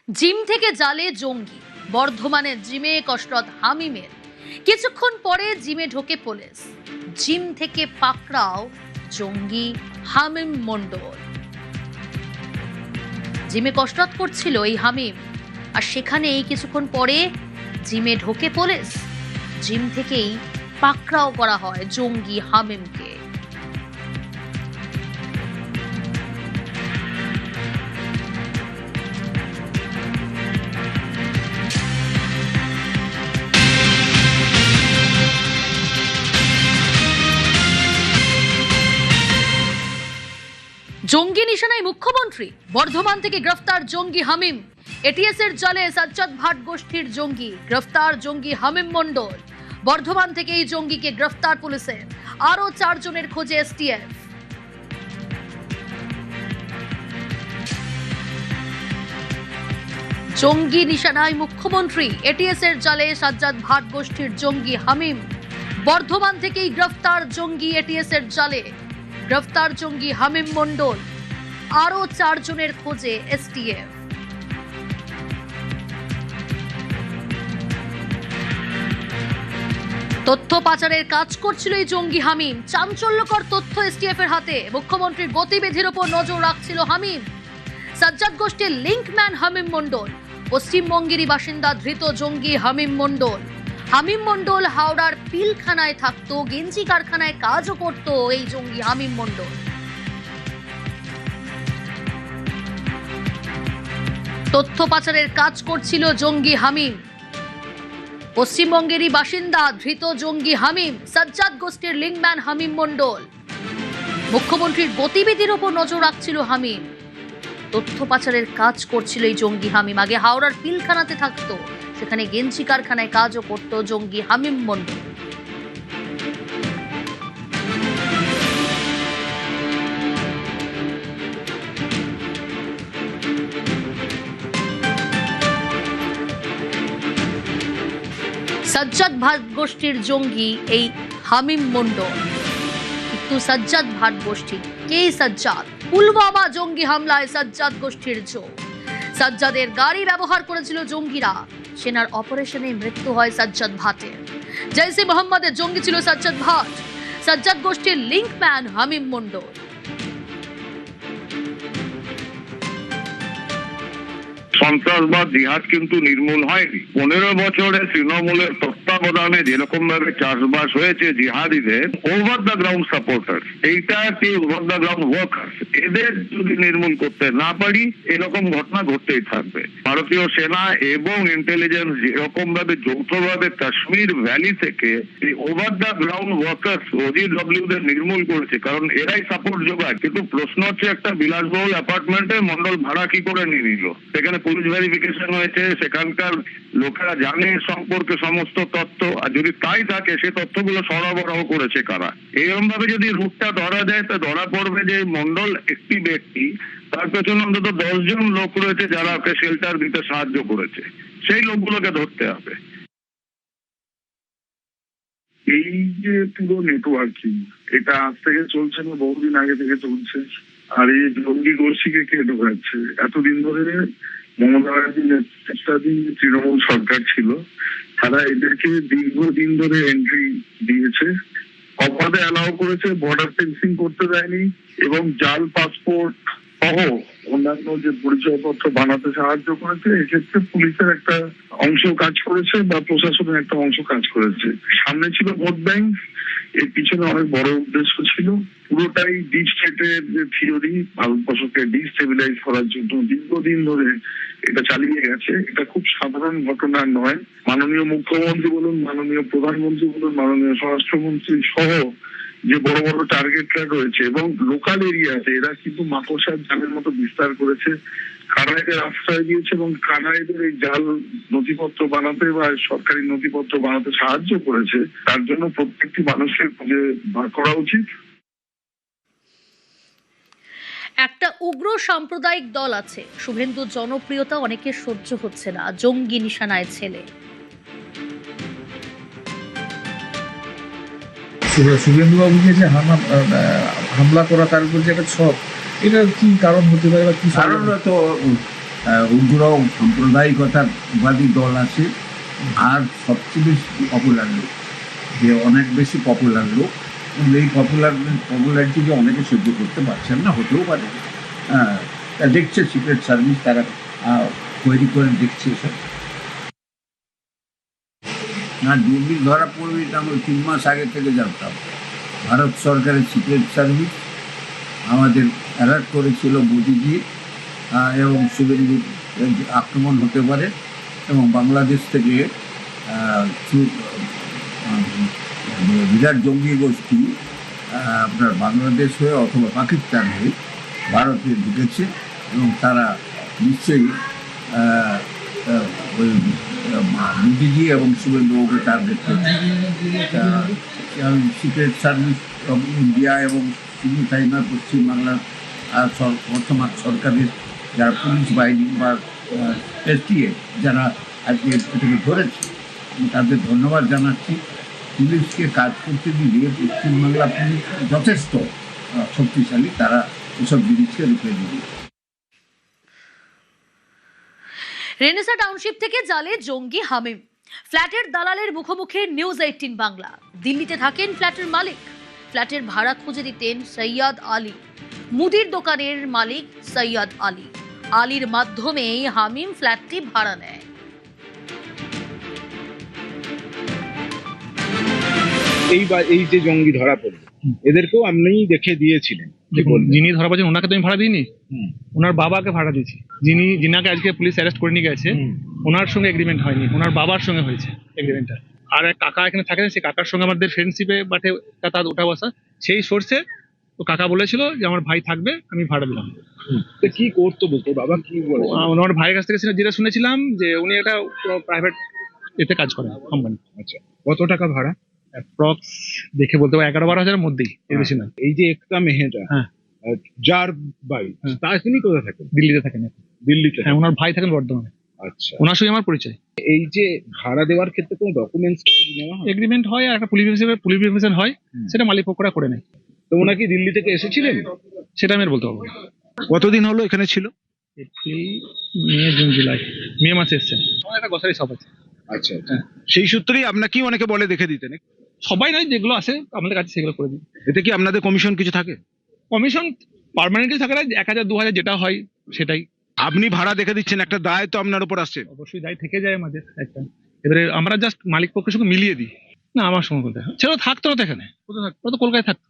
Gym থেকে জালে জঙ্গি, বর্ধমানের জিমে কসরত হামিমের। কিছুক্ষণ পরে জিমে ঢোকে পুলিশ, জিম থেকে পাকড়াও জঙ্গি হামিম মণ্ডল। জিমে কসরত করছিল এই হামিম, আর সেখানেই কিছুক্ষণ পরে জিমে ঢোকে পুলিশ, জিম থেকেই পাকড়াও করা হয় জঙ্গি হামিমকে। জঙ্গি নিশানায় মুখ্যমন্ত্রী, বর্ধমান থেকে গ্রেফতার জঙ্গি হামিম। এটিএস এর জালে সাজ্জাদ ভাট গোষ্ঠীর জঙ্গি, গ্রেফতার জঙ্গি হামিম মণ্ডল। বর্ধমান থেকে এই জঙ্গিকে গ্রেফতার পুলিশের, আরো 4 জনের খোঁজে এসটিএফ। জঙ্গি নিশানায় মুখ্যমন্ত্রী, এটিএস এর জালে সাজ্জাদ ভাট গোষ্ঠীর জঙ্গি হামিম। বর্ধমান থেকেই গ্রেফতার জঙ্গি এটিএস এর জালে, গ্রেফতার জঙ্গি হামিম মণ্ডল, আরো 4 জনের খোঁজে এসটিএফ। তথ্য পাচারের কাজ করছিল এই জঙ্গি হামিম। চাঞ্চল্যকর তথ্য এসটিএফ এর হাতে। মুখ্যমন্ত্রীর গতিবিধির উপর নজর রাখছিল হামিম। সাজ্জাদ গোষ্ঠীর লিঙ্কম্যান হামিম মণ্ডল, পশ্চিমবঙ্গেরই বাসিন্দা ধৃত জঙ্গি হামিম মণ্ডল। হামিম মণ্ডল হাওড়ার পিলখানায় থাকতো, গেঞ্জি কারখানায় কাজও করত এই জঙ্গি হামিম মণ্ডল। তথ্য পাচারের কাজ করছিল জঙ্গি হামিম। পশ্চিমবঙ্গেরই বাসিন্দা ধৃত জঙ্গি হামিম, সাজ্জাদ গোষ্ঠীর লিঙ্কম্যান হামিম মণ্ডল। মুখ্যমন্ত্রীর গতিবিধির ওপর নজর রাখছিল হামিম। তথ্য পাচারের কাজ করছিল এই জঙ্গি হামিম। আগে হাওড়ার পিলখানাতে থাকতো, সেখানে গেঞ্জি কারখানায় কাজও করত জঙ্গি হামিম মণ্ডল। সাজ্জাদ ভাট গোষ্ঠীর জঙ্গি এই হামিম মণ্ডল। কিন্তু সাজ্জাদ ভাট গোষ্ঠী কে? সাজ্জাদ পুলওয়ামা জঙ্গি হামলায় সাজ্জাদ গোষ্ঠীর যোগ। সাজ্জাদের গাড়ি ব্যবহার করেছিল জঙ্গিরা। সেনার অপারেশনে মৃত্যু হয় সাজ্জাদ ভাটের। জৈশে মোহাম্মদের জঙ্গি ছিল সাজ্জাদ ভাট, সাজ্জাদ গোষ্ঠীর লিঙ্কম্যান হামিম মণ্ডল। সন্ত্রাসবাদ জিহাদ কিন্তু নির্মূল হয়নি। 15 বছরে তৃণমূলের তত্ত্বাবধানে যেরকম ভাবে চাষবাস হয়েছে জিহাদিদের ওভার দ্য গ্রাউন্ড সাপোর্টার, এইটা কি ওভার দ্য গ্রাউন্ড ওয়ার্কার্স, এদের যদি নির্মূল করতে না পারি এরকম ঘটনা ঘটতেই থাকবে। ভারতীয় সেনা এবং ইন্টেলিজেন্স যেরকম ভাবে যৌথভাবে কাশ্মীর ভ্যালি থেকে এই over the ground workers OGW দের নির্মূল করেছে, কারণ এরাই সাপোর্ট যোগায়। কিন্তু প্রশ্ন হচ্ছে একটা বিলাসবহুল অ্যাপার্টমেন্টে মন্ডল ভাড়া কি করে নিয়ে নিল? সেখানে পুলিশ ভেরিফিকেশন হয়েছে, সেখানকার লোকেরা জানে সম্পর্কে সমস্ত তথ্য, আর যদি তাই থাকে সে তথ্যগুলো সরবরাহ করেছে কারা? এরকম ভাবে যদি রুটটা ধরা যায় তো ধরা পড়বে যে মন্ডল একটি ব্যক্তি, তার পেছনে অন্তত 10 জন লোক রয়েছে যারা ওকে শেল্টার দিতে সাহায্য করেছে। সেই লোকগুলোকে ধরতে হবে। এই যে পুরো নেটওয়ার্কিং, এটা আজ থেকে চলছে না, বহুদিন আগে থেকে চলছে। আর এই জঙ্গি গোষ্ঠীকে কে ঢোকাচ্ছে? এতদিন ধরে মমতা ব্যানার্জির নেতৃত্বাধীন তৃণমূল সরকার ছিল, তারা এদেরকে দীর্ঘদিন ধরে এন্ট্রি দিয়েছে, অবাধে অ্যালাউ করেছে, বর্ডার ফেন্সিং করতে দেয়নি, এবং জাল পাসপোর্ট সহ অন্যান্য যে পরিচয়পত্র বানাতে সাহায্য করেছে। এক্ষেত্রে পুলিশের একটা অংশ কাজ করেছে বা প্রশাসনের একটা অংশ কাজ করেছে। সামনে ছিল ভোট ব্যাংক, এর পিছনে অনেক বড় উদ্দেশ্য ছিল। পুরোটাই ডিপ স্টেটের যে থিওরি, ভারতবর্ষকে ডিস্টেবিলাইজ করার জন্য দীর্ঘদিন ধরে এটা চালিয়ে গেছে। এটা খুব সাধারণ ঘটনা নয়। মাননীয় মুখ্যমন্ত্রী বলুন, মাননীয় প্রধানমন্ত্রী বলুন, মাননীয় স্বরাষ্ট্রমন্ত্রী সহ যে বড় বড় টার্গেটরা রয়েছে এবং লোকাল এরিয়াতে এরা কিন্তু মাকড়সার জালের মতো বিস্তার করেছে। কারা এদের আশ্রয় দিয়েছে এবং কারা এদের এই জাল নথিপত্র বানাতে বা সরকারি নথিপত্র বানাতে সাহায্য করেছে, তার জন্য প্রত্যেকটি মানুষের খুঁজে বার করা উচিত। একটা উগ্র সাম্প্রদায়িক দল আছে, শুভেন্দুর জনপ্রিয়তা অনেকের সহ্য হচ্ছে না, জঙ্গি নিশানায় ছেলে। শুভেন্দু বাবুকে যে হামলা করা, তার উপর যে একটা ছক, এটা কি কারণ হতে পারে বা কি কারণ? তো উগ্র সাম্প্রদায়িকতাবাদী দল আছে, আর সবচেয়ে বেশি পপুলার লোক, যে অনেক বেশি পপুলার লোক, এবং এই পপুলারিটিকে অনেকে সহ্য করতে পারছেন না, হতেও পারে। তা দেখছে সিক্রেট সার্ভিস, তারা তৈরি করে দেখছে এসব। না, দুর্নীতি ধরা পড়বে এটা আমরা 3 মাস আগে থেকে জানতাম। ভারত সরকারের সিক্রেট সার্ভিস আমাদের অ্যালার্ট করেছিল মোদিজি এবং শুভেন্দুর আক্রমণ হতে পারে, এবং বাংলাদেশ থেকে বিরাট জঙ্গি গোষ্ঠী আপনার বাংলাদেশ হয়ে অথবা পাকিস্তান হয়ে ভারতে ঢুকেছে, এবং তারা নিশ্চয়ই ওই মোদিজি এবং শুভেন্দুবাবুকে টার্গেট করছে। সিক্রেট সার্ভিস অফ ইন্ডিয়া এবং শুধু তাই নয়, পশ্চিমবাংলার বর্তমান সরকারের যারা পুলিশ বাহিনী বা এসটিএফ যারা আজকে এটাকে ধরেছে, তাদের ধন্যবাদ জানাচ্ছি। পুলিশকে কাজ করতে দিলে পশ্চিমবাংলা পুলিশ যথেষ্ট শক্তিশালী, তারা এসব জিনিসকে রুখে দেবে। রেনেসা টাউনশিপ থেকে জালে জঙ্গি হামিম। ফ্ল্যাটের দালালের মুখোমুখি নিউজ 18 বাংলা। দিল্লিতে থাকেন ফ্ল্যাটের মালিক। ফ্ল্যাটের ভাড়া খুঁজে দিতেন সৈয়দ আলী। মুদির দোকানের মালিক সৈয়দ আলী। আলীর মাধ্যমেই হামিম ফ্ল্যাটটি ভাড়া নেয়। এই যে জঙ্গি ধরা পড়লো, এদেরকেও আপনি দেখে দিয়েছিলেন? দেখুন, যিনি ধরা পড়েছেন ওনাকে তো আমি ভাড়া দিইনি, ওনার বাবাকে ভাড়া দিয়েছি। যিনাকে আজকে পুলিশ অ্যারেস্ট করে নিয়ে গেছে, ওনার সঙ্গে এগ্রিমেন্ট হয়নি, ওনার বাবার সঙ্গে হয়েছে এগ্রিমেন্টটা। আর এক কাকা এখানে থাকেন, সেই কাকার সঙ্গে আমাদের ফ্রেন্ডশিপে বাটে তার ওঠা বসা, সেই সোর্সে তো কাকা বলেছিল যে আমার ভাই থাকবে, আমি ভাড়া দিলাম। তো কি করতো বলতো, বাবা কি বলে? আমার ভাইয়ের কাছ থেকে যেটা শুনেছিলাম যে উনি একটা প্রাইভেট এতে কাজ করেন, কোম্পানি। আচ্ছা, কত টাকা ভাড়া? অ্যাপ্রক্স দেখে বলতে 11-12 হাজারের মধ্যেই, এর বেশি না। এই যে একটা মেহেটা, হ্যাঁ, যার বাড়ি, তা তিনি কোথায় থাকেন? দিল্লিতে থাকেন এখন। দিল্লিতে? হ্যাঁ, ওনার ভাই থাকেন বর্ধমানে। আচ্ছা, ওনার সঙ্গে আমার পরিচয়। এই যে ভাড়া দেওয়ার ক্ষেত্রে কোনো ডকুমেন্টস নেওয়া হয়? এগ্রিমেন্ট হয় আর একটা পুলিশ ভেরিফিকেশন হয়, সেটা মালিক পক্ষরা করে নেয়। তো ওনাকে দিল্লি থেকে এসেছিলেন? সেটা আমি আর বলতে পারবো না। কতদিন হলো এখানে ছিল? এপ্রিল, মে, জুন, জুলাই, মে মাসে এসছেন। আমার একটা গ্রসারি শপ আছে। আচ্ছা, সেই সূত্রেই আপনাকেই অনেকে বলে দেখে দিতেন? সবাই নয়, যেগুলো আসে আমাদের কাছে সেগুলো করে দিই। এতে কি আপনাদের কমিশন কিছু থাকে? কমিশন পার্মানেন্টলি থাকে না, 1000-2000 যেটা হয় সেটাই। আপনি ভাড়া দেখে দিচ্ছেন, একটা দায় তো আপনার উপর আসছে। অবশ্যই দায় থেকে যায় আমাদের একটা। এবারে আমরা জাস্ট মালিক পক্ষের সঙ্গে মিলিয়ে দিই। না, আমার সঙ্গে বলতে সেটা থাকতো না তো এখানে, কোথায় থাকতো? তো কলকাতায় থাকতো।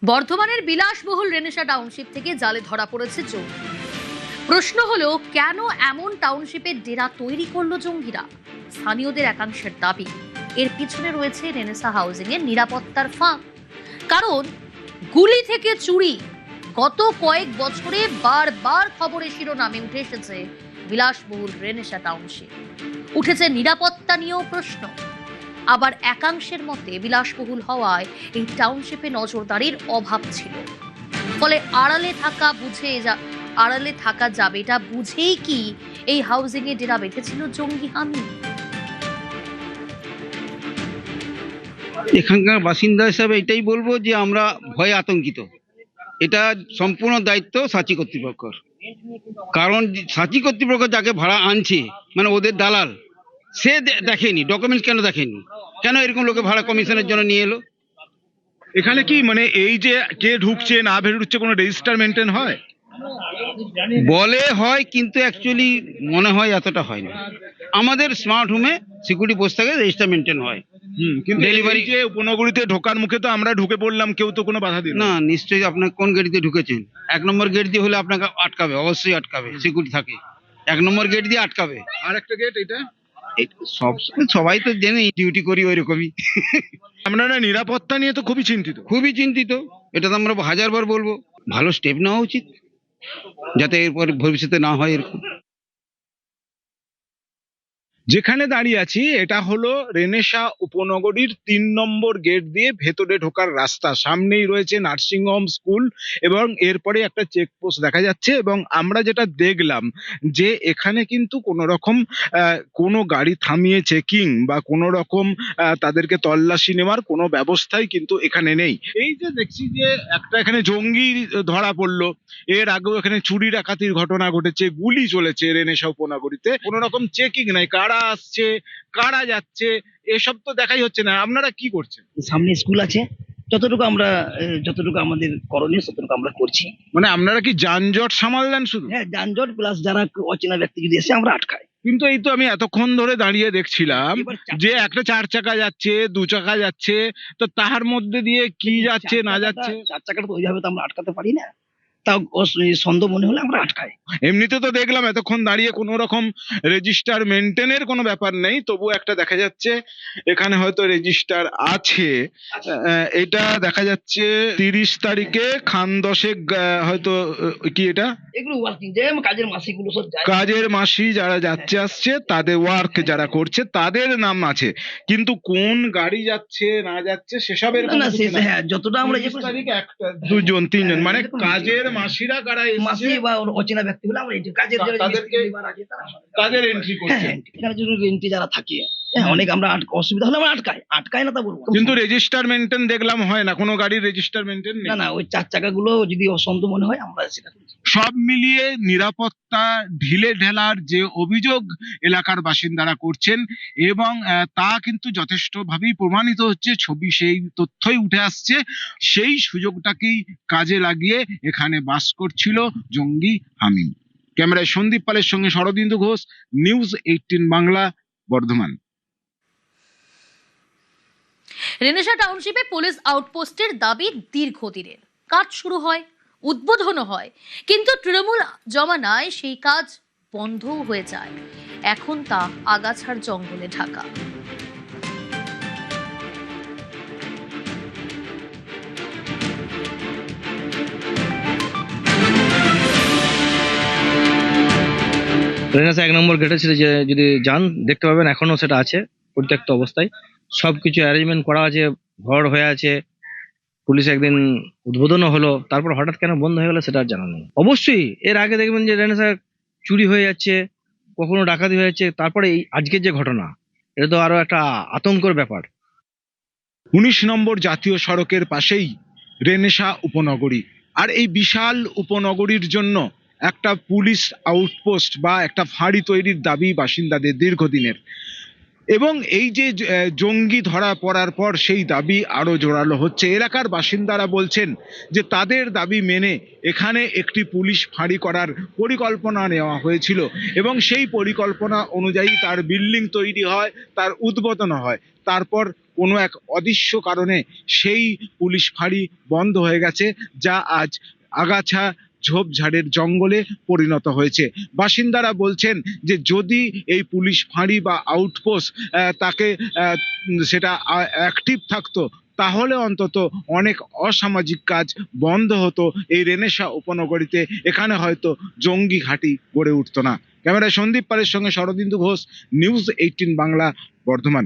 বর্ধমানের বিলাসবহুল রেনেসা টাউনশিপ থেকে জালে ধরা পড়েছে জঙ্গি। প্রশ্ন হলো, কেন এমন টাউনশিপের ডেরা তৈরি করলো জঙ্গিরা? স্থানীয়দের একাংশের দাবি, এর পিছনে রয়েছে রেনেসা হাউজিং এর নিরাপত্তার ফাঁক। কারণ গুলি থেকে চুরি গত কয়েক বছরে বারবার খবরে শিরোনামে উঠে এসেছে বিলাসবহুল রেনেসা টাউনশিপ। উঠেছে নিরাপত্তা নিয়েও প্রশ্ন। আবার একাংশের মতে বিলাসবহুল হওয়ায় এই টাউনশিপে নজরদারির অভাব ছিল, ফলে আড়ালে থাকা যাবে এটা বুঝেই কি এই হাউজিং এ ডেরা বেঁধেছিল জঙ্গি হামিম? এখানকার বাসিন্দা হিসাবে এটাই বলবো যে আমরা ভয়ে আতঙ্কিত। এটা সম্পূর্ণ দায়িত্ব সাচি কর্তৃপক্ষের। কারণ সাচি কর্তৃপক্ষ যাকে ভাড়া আনছে, মানে ওদের দালাল, সে দেখেনি ডকুমেন্টস, কেন দেখেনি, কেন এরকম লোকে ভাড়া কমিশনের জন্য নিয়ে এলো? এখানে কি মানে এই যে কে ঢুকছে না বেরোচ্ছে কোনো রেজিস্টার মেনটেন হয়? বলে হয়, কিন্তু অ্যাকচুয়ালি মনে হয় এতটা হয় না। আমাদের স্মার্ট হোমে সিকিউরিটি পোস্ট থাকে, রেজিস্টার মেনটেন হয়। কিন্তু ডেলিভারি যে উপনগরীতে ঢোকার মুখে তো আমরা ঢুকে পড়লাম, কেউ তো কোনো বাধা দিল না। নিশ্চয়ই আপনার কোন গেট দিয়ে ঢুকেছেন? 1 নম্বর গেট দিয়ে হলে আপনাকে আটকাবে, অবশ্যই আটকাবে, সিকিউরিটি থাকে। 1 নম্বর গেট দিয়ে আটকাবে। আর একটা গেট এটা সবাই তো জেনে ডিউটি করি ওই রকমই। আমরা না নিরাপত্তা নিয়ে তো খুবই চিন্তিত। খুবই চিন্তিত, এটা তো আমরা 1000বার বলবো। ভালো স্টেপ নেওয়া উচিত যাতে এরপর ভবিষ্যতে না হয় এরকম। যেখানে দাঁড়িয়ে আছি এটা হলো রেনেসা উপনগরীর 3 নম্বর গেট দিয়ে ভেতরে ঢোকার রাস্তা। সামনেই রয়েছে নার্সিংহোম, স্কুল এবং এরপরে একটা চেকপোস্ট দেখা যাচ্ছে। এবং আমরা যেটা দেখলাম যে এখানে কিন্তু কোনো রকম কোনো গাড়ি থামিয়ে চেকিং বা কোনো রকম তাদেরকে তল্লাশি নেওয়ার কোনো ব্যবস্থাই কিন্তু এখানে নেই। এই যে দেখছি যে একটা এখানে জঙ্গি ধরা পড়লো, এর আগেও এখানে চুরি ডাকাতির ঘটনা ঘটেছে, গুলি চলেছে রেনেসা উপনগরীতে, কোনো রকম চেকিং নাই, কারা আসছে কারা যাচ্ছে এসব তো দেখাই হচ্ছে না। আপনারা কি করছেন? সামনে স্কুল আছে, যতটুকু আমরা যতটুকু আমাদের করণীয় ততটুকু আমরা করছি। মানে আপনারা কি যানজট সামাল শুধু? হ্যাঁ, যানজট প্লাস যারা অচেনা ব্যক্তি যদি এসে আমরা আটকাই। কিন্তু এই তো আমি এতক্ষণ ধরে দাঁড়িয়ে দেখছিলাম এবার যে একটা 4 চাকা যাচ্ছে, 2 চাকা যাচ্ছে, তো তাহার মধ্যে দিয়ে কি যাচ্ছে না যাচ্ছে। 4 চাকাটা তো ওইভাবে তো আমরা আটকাতে পারি না, তাও সন্দেহ মনে হলে আমরা আটকাই। এমনিতে তো দেখলাম এতক্ষণ দাঁড়িয়ে কোনো রকম রেজিস্টার মেনটেনের কোনো ব্যাপার নেই, তবু একটা দেখা যাচ্ছে এখানে হয়তো রেজিস্টার আছে। এটা দেখা যাচ্ছে 30 তারিখে খান দশেক হয়তো কি এটা এগুলো ওয়ার্কিং যে কাজের মাসিকগুলো সব যায়। কাজের মাসি যারা যাচ্ছে আসছে তাদের ওয়ার্ক যারা করছে তাদের নাম আছে, কিন্তু কোন গাড়ি যাচ্ছে না যাচ্ছে সেসবের না, হ্যাঁ, যতটা আমরা 30 তারিখ একটা 2 জন 3 জন মানে কাজের মাসিরা কারা মাসি এসেছে বা অচেনা ব্যক্তি হলে আমরা কাজের যারা তাদেরকে লেবার আছে তারা তাদের এন্ট্রি করছে। হ্যাঁ, এখানে যদি রেন্টি যারা থাকে, হ্যাঁ, অনেক আমরা অসুবিধা হলে আমরা আটকাই না তা বলবো। কিন্তু রেজিস্টার মেনটেন দেখলাম হয় না, কোনো গাড়ির রেজিস্টার মেনটেন নেই। না না, ওই 4 চাকাগুলো যদি অসন্দেহ মনে হয় আমরা সেটা করি। সব মিলিয়ে নিরাপত্তা ঢিলে ঢেলার যে অভিযোগ এলাকার বাসিন্দারা করছেন এবং তা কিন্তু যথেষ্টভাবেই প্রমাণিত হচ্ছে, ছবি সেই তথ্যই উঠে আসছে। সেই সুযোগটাকেই কাজে লাগিয়ে এখানে বাস করছিল জঙ্গি হামিম। ক্যামেরায় সন্দীপ পালের সঙ্গে শরদিন্দু ঘোষ, নিউজ 18 বাংলা, বর্ধমান। রেনেসা টাউনশিপে পুলিশ আউটপোস্টের দাবি দীর্ঘদিনের। কাজ শুরু হয়, উদ্বোধনও হয়, কিন্তু তৃণমূল জমানায় সেই কাজ বন্ধও হয়ে যায়। এখন তা আগাছার জঙ্গলে ঢাকা। রেনেসা 1 নম্বর গেটে ছিল, যে যদি যান দেখতে পাবেন এখনো সেটা আছে পরিত্যক্ত অবস্থায়। সবকিছু অ্যারেঞ্জমেন্ট করা আছে, ঘর হয়ে আছে, পুলিশ একদিন উদ্বোধনও হলো, তারপর হঠাৎ কেন বন্ধ হয়ে গেল সেটা আর জানা নেই। অবশ্যই এর আগে দেখবেন যে রেনেসা চুরি হয়ে যাচ্ছে, কখনো ডাকাতি হয়ে যাচ্ছে, তারপরে এই আজকের যে ঘটনা, এটা তো আরো একটা আতঙ্কের ব্যাপার। 19 নম্বর জাতীয় সড়কের পাশেই রেনেসা উপনগরী, আর এই বিশাল উপনগরীর জন্য একটা পুলিশ আউটপোস্ট বা একটা ফাঁড়ি তৈরির দাবি বাসিন্দাদের দীর্ঘদিনের। এবং এই যে জঙ্গি ধরা পড়ার পর সেই দাবি আরো জোরালো হচ্ছে। এলাকার বাসিন্দারা বলছেন যে তাদের দাবি মেনে এখানে একটি পুলিশ ফাঁড়ি করার পরিকল্পনা নেওয়া হয়েছিল এবং সেই পরিকল্পনা অনুযায়ী তার বিল্ডিং তৈরি হয়, তার উদ্বোধন হয়। তারপর কোনো এক অদৃশ্য কারণে সেই পুলিশ ফাঁড়ি বন্ধ হয়ে গেছে, যা আজ আগাছা ঝোপঝাড়ের জঙ্গলে পরিণত হয়েছে। বাসিন্দারা বলছেন যে যদি এই পুলিশ ফাঁড়ি বা আউটপোস্ট তাকে সেটা অ্যাক্টিভ থাকতো, তাহলে অন্তত অনেক অসামাজিক কাজ বন্ধ হতো এই রেনেসা উপনগরীতে। এখানে হয়তো জঙ্গি ঘাঁটি গড়ে উঠতো না। ক্যামেরায় সন্দীপ পালের সঙ্গে শরদিন্দু ঘোষ, নিউজ 18 বাংলা, বর্ধমান।